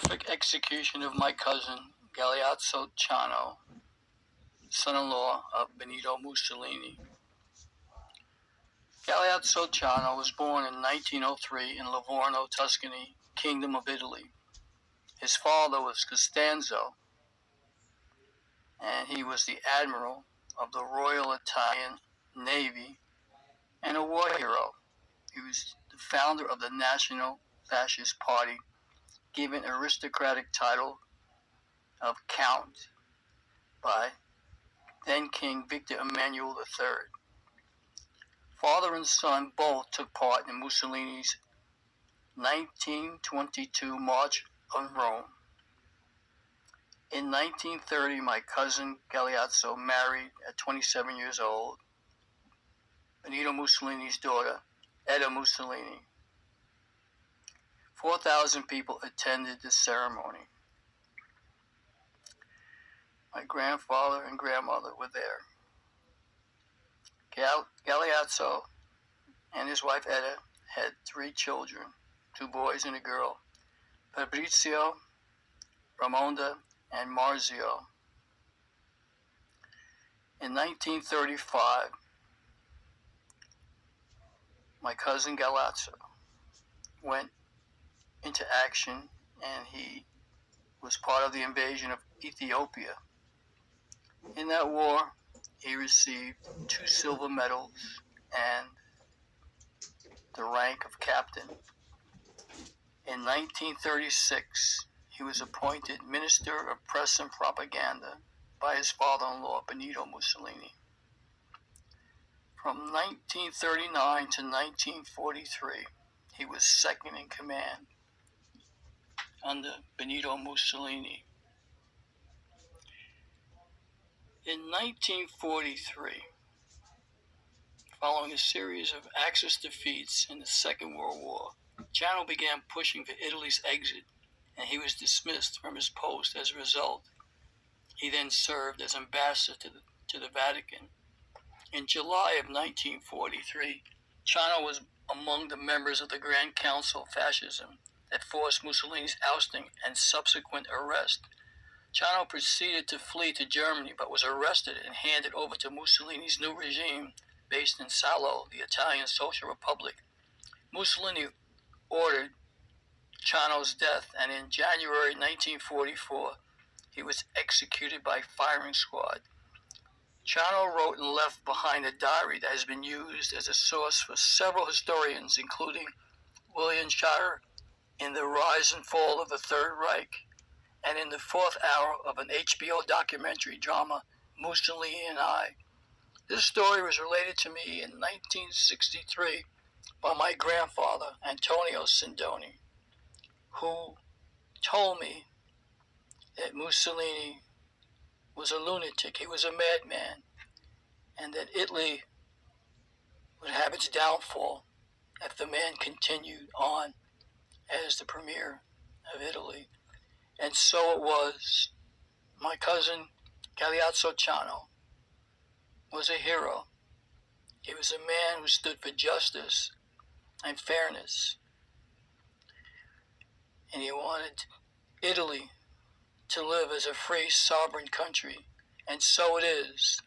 horrific execution of my cousin, Galeazzo Ciano, son-in-law of Benito Mussolini. Galeazzo Ciano was born in 1903 in Livorno, Tuscany, Kingdom of Italy. His father was Costanzo, and he was the admiral of the Royal Italian Navy and a war hero. He was the founder of the National Fascist Party, given aristocratic title of Count by then King Victor Emmanuel III. Father and son both took part in Mussolini's 1922 March on Rome. In 1930, my cousin Galeazzo married at 27 years old Benito Mussolini's daughter, Etta Mussolini. 4,000 people attended the ceremony. My grandfather and grandmother were there. Galeazzo and his wife Etta had 3 children, 2 boys and a girl, Fabrizio, Ramonda, and Marzio. In 1935, my cousin Galeazzo went into action, and he was part of the invasion of Ethiopia. In that war, he received 2 silver medals and the rank of captain. In 1936, he was appointed Minister of Press and Propaganda by his father-in-law, Benito Mussolini. From 1939 to 1943, he was second in command under Benito Mussolini. In 1943, following a series of Axis defeats in the Second World War, Ciano began pushing for Italy's exit, and he was dismissed from his post as a result. He then served as ambassador to the Vatican. In July of 1943, Ciano was among the members of the Grand Council of Fascism that forced Mussolini's ousting and subsequent arrest. Ciano proceeded to flee to Germany, but was arrested and handed over to Mussolini's new regime based in Salo, the Italian Social Republic. Mussolini ordered Ciano's death, and in January 1944, he was executed by firing squad. Ciano wrote and left behind a diary that has been used as a source for several historians, including William Shatter in The Rise and Fall of the Third Reich, and in the 4th hour of an HBO documentary drama, Mussolini and I. This story was related to me in 1963 by my grandfather, Antonio Sindoni, who told me that Mussolini was a lunatic, he was a madman, and that Italy would have its downfall if the man continued on as the premier of Italy. And so it was. My cousin Galeazzo Ciano was a hero. He was a man who stood for justice and fairness. And he wanted Italy to live as a free, sovereign country. And so it is.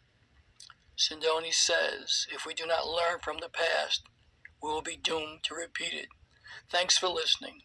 Sindoni says, if we do not learn from the past, we will be doomed to repeat it. Thanks for listening.